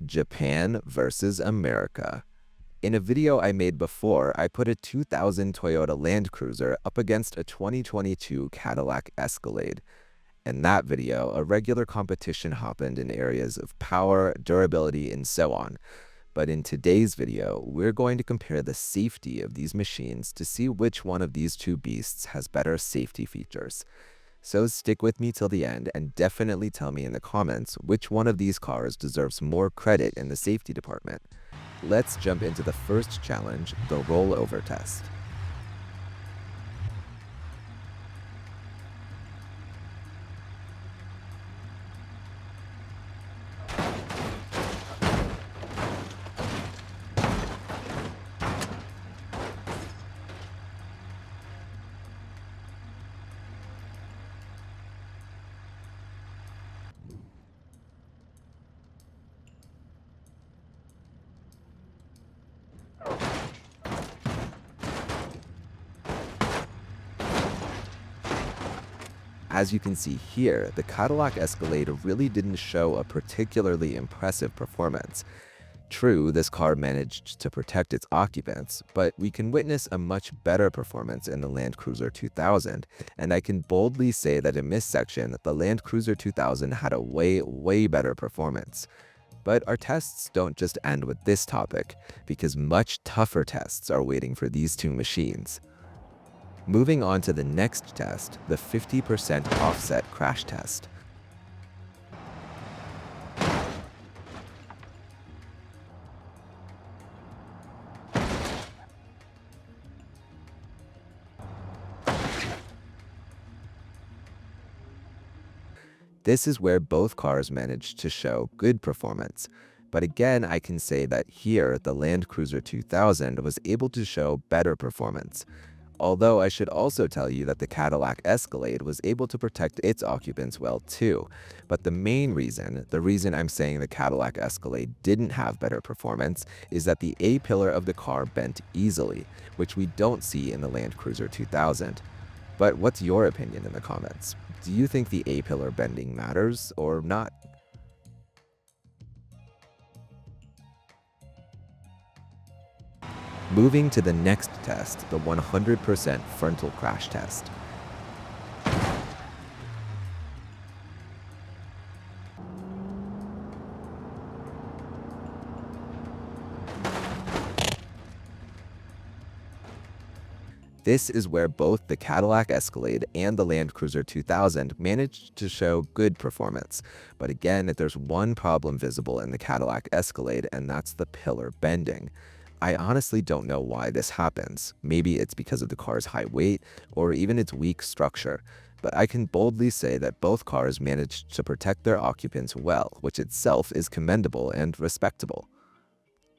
Japan versus America. In a video I made before, I put a 2000 Toyota Land Cruiser up against a 2022 Cadillac Escalade. In that video, a regular competition happened in areas of power, durability, and so on. But in today's video, we're going to compare the safety of these machines to see which one of these two beasts has better safety features. So stick with me till the end and definitely tell me in the comments which one of these cars deserves more credit in the safety department. Let's jump into the first challenge, the rollover test. As you can see here, the Cadillac Escalade really didn't show a particularly impressive performance. True, this car managed to protect its occupants, but we can witness a much better performance in the Land Cruiser 2000, and I can boldly say that in this section, the Land Cruiser 2000 had a way better performance. But our tests don't just end with this topic, because much tougher tests are waiting for these two machines. Moving on to the next test, the 50% offset crash test. This is where both cars managed to show good performance. But again, I can say that here, the Land Cruiser 2000 was able to show better performance. Although I should also tell you that the Cadillac Escalade was able to protect its occupants well too. But the main reason, I'm saying the Cadillac Escalade didn't have better performance, is that the A-pillar of the car bent easily, which we don't see in the Land Cruiser 2000. But what's your opinion in the comments? Do you think the A-pillar bending matters or not? Moving to the next test, the 100% frontal crash test. This is where both the Cadillac Escalade and the Land Cruiser 2000 managed to show good performance. But again, there's one problem visible in the Cadillac Escalade, and that's the pillar bending. I honestly don't know why this happens. Maybe it's because of the car's high weight or even its weak structure. But I can boldly say that both cars managed to protect their occupants well, which itself is commendable and respectable.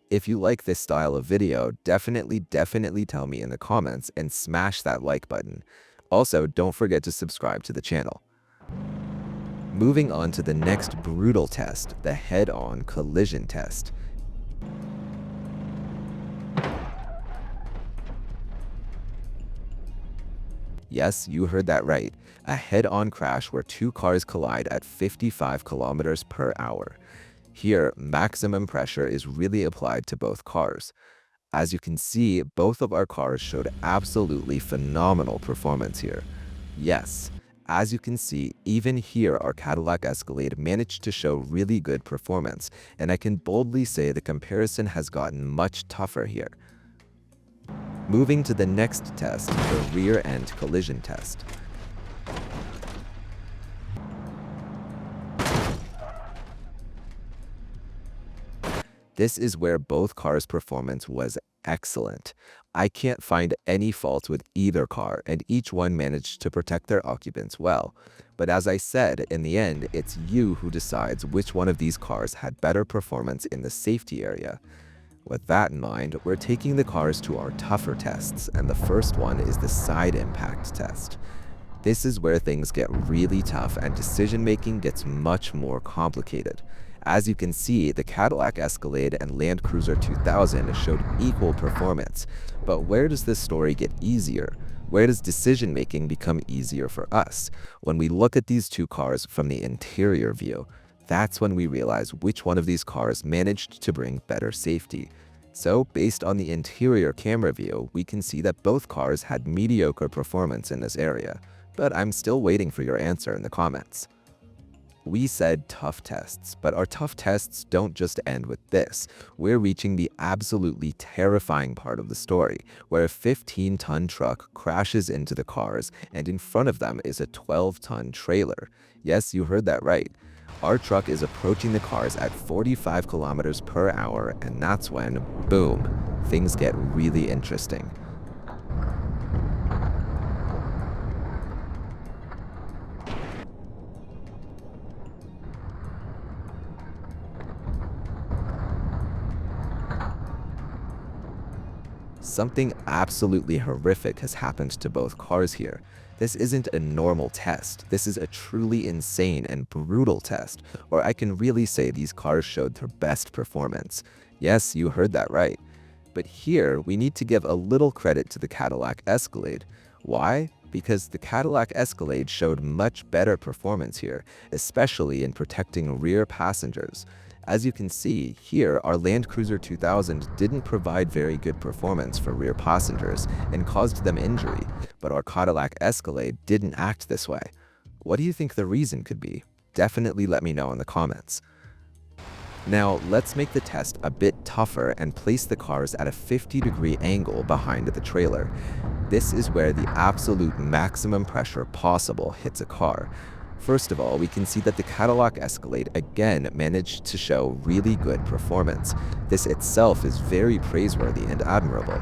If you like this style of video, definitely tell me in the comments and smash that like button. Also, don't forget to subscribe to the channel. Moving on to the next brutal test, the head-on collision test. Yes, you heard that right. A head-on crash where two cars collide at 55 kilometers per hour. Here, maximum pressure is really applied to both cars. As you can see, both of our cars showed absolutely phenomenal performance here. Yes, as you can see, even here our Cadillac Escalade managed to show really good performance, and I can boldly say the comparison has gotten much tougher here. Moving to the next test, the rear-end collision test. This is where both cars' performance was excellent. I can't find any faults with either car, and each one managed to protect their occupants well. But as I said, in the end, it's you who decides which one of these cars had better performance in the safety area. With that in mind, we're taking the cars to our tougher tests, and the first one is the side impact test. This is where things get really tough and decision-making gets much more complicated. As you can see, the Cadillac Escalade and Land Cruiser 2000 showed equal performance. But where does this story get easier? Where does decision-making become easier for us? When we look at these two cars from the interior view, that's when we realize which one of these cars managed to bring better safety. So, based on the interior camera view, we can see that both cars had mediocre performance in this area, but I'm still waiting for your answer in the comments. We said tough tests, but our tough tests don't just end with this. We're reaching the absolutely terrifying part of the story, where a 15-ton truck crashes into the cars, and in front of them is a 12-ton trailer. Yes, you heard that right. Our truck is approaching the cars at 45 kilometers per hour, and that's when, boom, things get really interesting. Something absolutely horrific has happened to both cars here. This isn't a normal test. This is a truly insane and brutal test, or I can really say these cars showed their best performance. Yes, you heard that right. But here, we need to give a little credit to the Cadillac Escalade. Why? Because the Cadillac Escalade showed much better performance here, especially in protecting rear passengers. As you can see, here our Land Cruiser 2000 didn't provide very good performance for rear passengers and caused them injury, but our Cadillac Escalade didn't act this way. What do you think the reason could be? Definitely let me know in the comments. Now, let's make the test a bit tougher and place the cars at a 50-degree angle behind the trailer. This is where the absolute maximum pressure possible hits a car. First of all, we can see that the Cadillac Escalade again managed to show really good performance. This itself is very praiseworthy and admirable.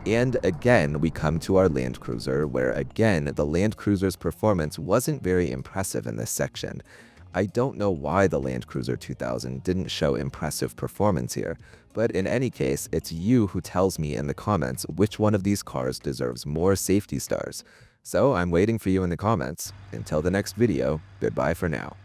And again, we come to our Land Cruiser, where again, the Land Cruiser's performance wasn't very impressive in this section. I don't know why the Land Cruiser 2000 didn't show impressive performance here, but in any case, it's you who tells me in the comments which one of these cars deserves more safety stars. So I'm waiting for you in the comments. Until the next video, goodbye for now.